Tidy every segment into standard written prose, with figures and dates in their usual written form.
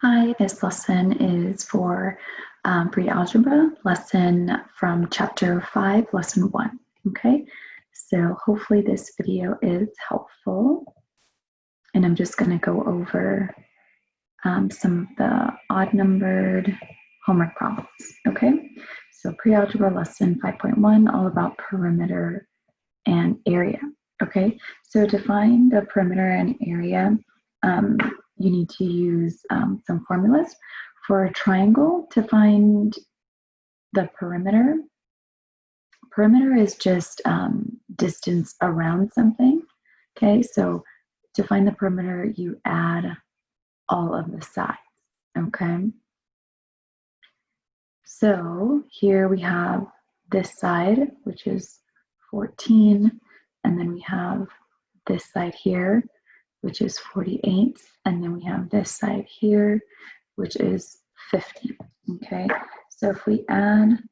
Hi, this lesson is for pre-algebra, lesson from chapter 5, lesson 1, okay? So hopefully this video is helpful, and I'm just going to go over some of the odd-numbered homework problems, okay? So pre-algebra lesson 5.1, all about perimeter and area, okay? So to find the perimeter and area, you need to use some formulas. For a triangle, to find the perimeter, perimeter is just distance around something, okay? So to find the perimeter, you add all of the sides, okay? So here we have this side, which is 14, and then we have this side here, which is 48, and then we have this side here, which is 50, okay? So if we add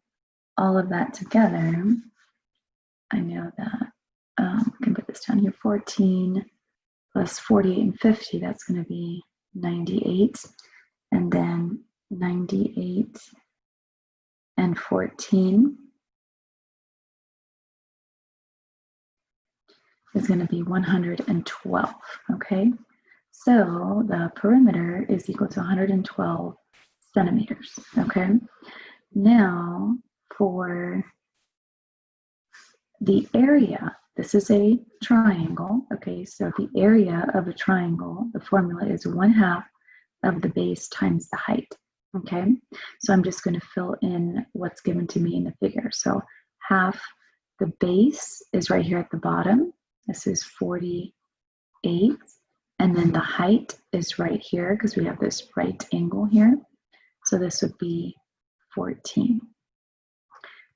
all of that together, I know that I can put this down here, 14 plus 48 and 50, that's gonna be 98, and then 98 and 14 is going to be 112, okay? So the perimeter is equal to 112 centimeters, okay? Now for the area, this is a triangle, okay? So the area of a triangle, the formula is 1/2 of the base times the height, okay? So I'm just going to fill in what's given to me in the figure. So half the base is right here at the bottom. This is 48, and then the height is right here because we have this right angle here. So this would be 14.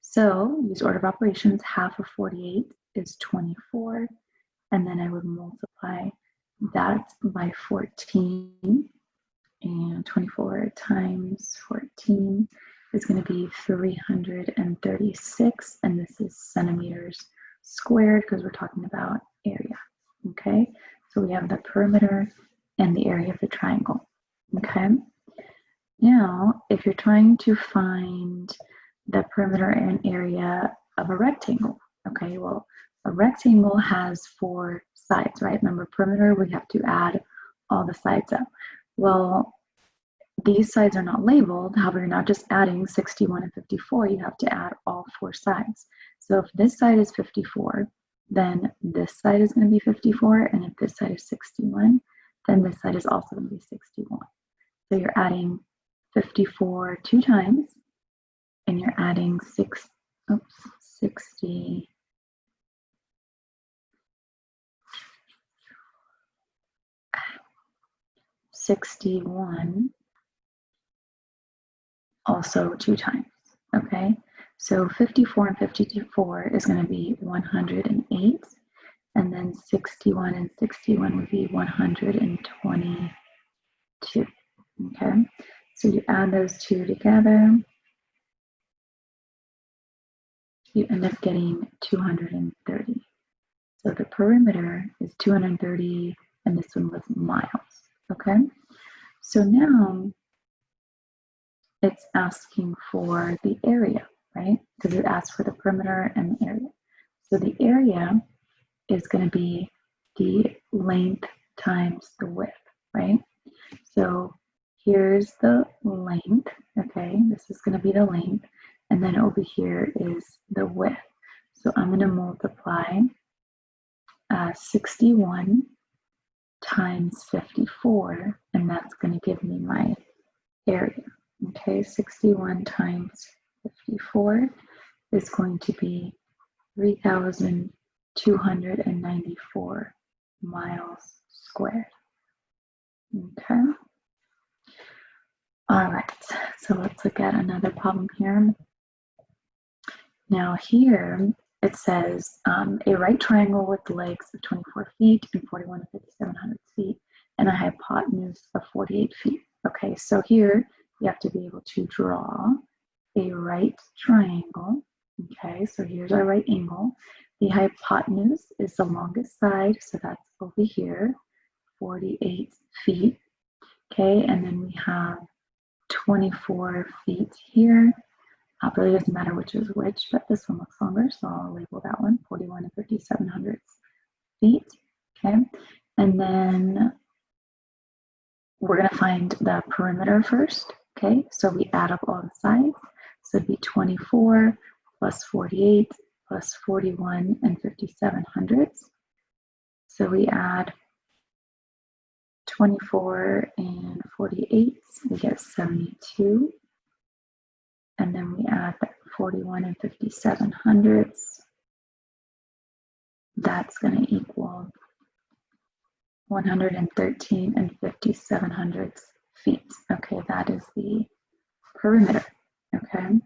So use order of operations, half of 48 is 24, and then I would multiply that by 14, and 24 times 14 is going to be 336, and this is centimeters squared because we're talking about area, okay? So we have the perimeter and the area of the triangle, okay? Now, if you're trying to find the perimeter and area of a rectangle, okay, well, a rectangle has 4 sides, right? Remember, perimeter, we have to add all the sides up. Well, these sides are not labeled. However, you're not just adding 61 and 54, you have to add all 4 sides. So if this side is 54, then this side is going to be 54, and if this side is 61, then this side is also going to be 61. So you're adding 54 2 times, and you're adding 61 also 2 times, okay? So 54 and 54 is going to be 108, and then 61 and 61 would be 122, okay? So you add those two together, you end up getting 230. So the perimeter is 230, and this one was miles, okay? So now it's asking for the area, right? Because it asks for the perimeter and the area. So the area is going to be the length times the width, right? So here's the length, okay? This is going to be the length, and then over here is the width. So I'm going to multiply 61 times 54, and that's going to give me my area. Okay, 61 times 54 is going to be 3,294 miles squared. Okay. All right, so let's look at another problem here. Now here it says a right triangle with legs of 24 feet and 41 to 5,700 feet and a hypotenuse of 48 feet. Okay, so here you have to be able to draw a right triangle. Okay, so here's our right angle. The hypotenuse is the longest side, so that's over here, 48 feet. Okay, and then we have 24 feet here. It really doesn't matter which is which, but this one looks longer, so I'll label that one 41 and 57 feet. Okay, and then we're going to find the perimeter first. Okay, so we add up all the sides. So it'd be 24 plus 48 plus 41 and 57 So we add 24 and 48, we get 72. And then we add 41 and 57 That's going to equal 113 and 57 feet. Okay, that is the perimeter. Okay,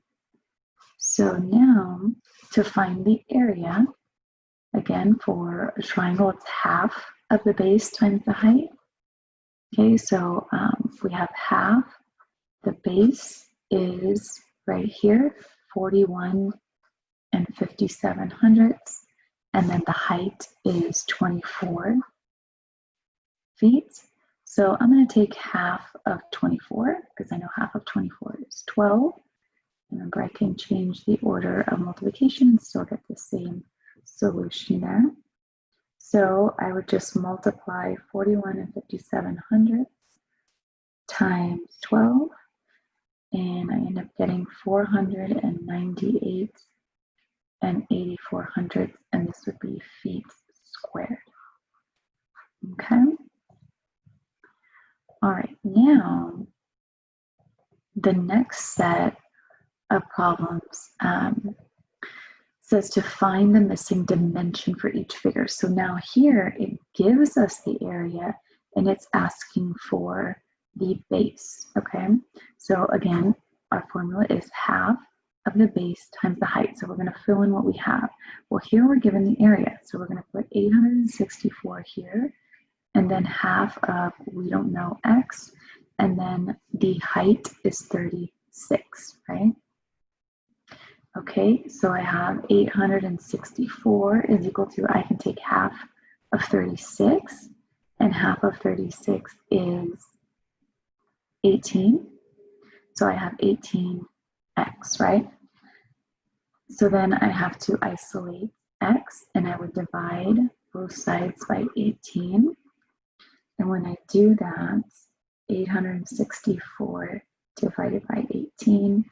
so now to find the area, again, for a triangle, it's half of the base times the height. Okay, so we have half. The base is right here, 41 and 57 and then the height is 24 feet. So I'm going to take half of 24 because I know half of 24 is 12. Remember, I can change the order of multiplication and still get the same solution there. So I would just multiply 41 and 57 times 12, and I end up getting 498 and 84 and this would be feet squared. Okay. All right, now the next set of problems says to find the missing dimension for each figure. So now here it gives us the area and it's asking for the base. Okay, so again, our formula is half of the base times the height. So we're going to fill in what we have. Well, here we're given the area. So we're going to put 864 here, and then half of, we don't know, x, and then the height is 36, right? Okay, so I have 864 is equal to, I can take half of 36, and half of 36 is 18. So I have 18x, right? So then I have to isolate x, and I would divide both sides by 18. And when I do that, 864 divided by 18,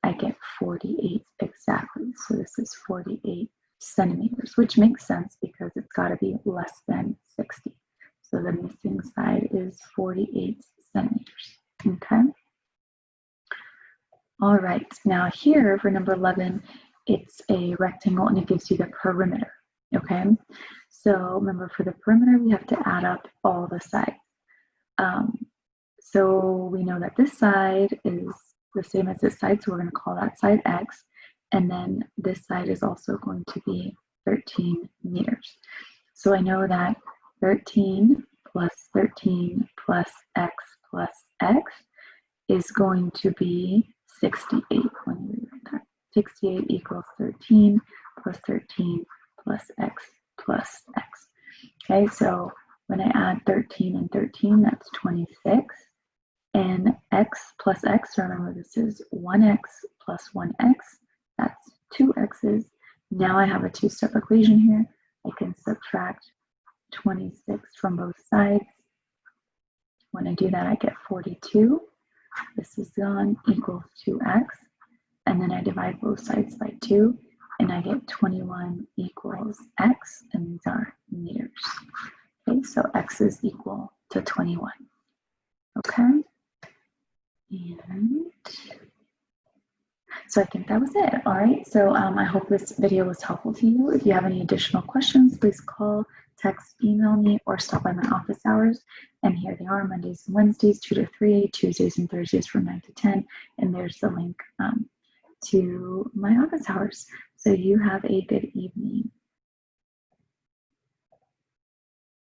I get 48 exactly. So this is 48 centimeters, which makes sense because it's got to be less than 60. So the missing side is 48 centimeters. Okay. All right. Now here for number 11, it's a rectangle and it gives you the perimeter. Okay. So remember, for the perimeter, we have to add up all the sides. So we know that this side is the same as this side, so we're going to call that side x, and then this side is also going to be 13 meters. So I know that 13 plus 13 plus x is going to be 68. When you rewrite that, 68 equals 13 plus 13 plus x plus x. Okay, so when I add 13 and 13, that's 26. And x plus x, remember this is 1x plus 1x, that's 2 x's. Now I have a two-step equation here. I can subtract 26 from both sides. When I do that, I get 42. This is gone, equals 2x. And then I divide both sides by 2, and I get 21 equals x, and these are meters. Okay, so x is equal to 21. Okay. And so I think that was it. All right, so I hope this video was helpful to you. If you have any additional questions, please call, text, email me, or stop by my office hours. And here they are: Mondays and Wednesdays, 2 to 3, Tuesdays and Thursdays from 9 to 10. And there's the link to my office hours. So you have a good evening.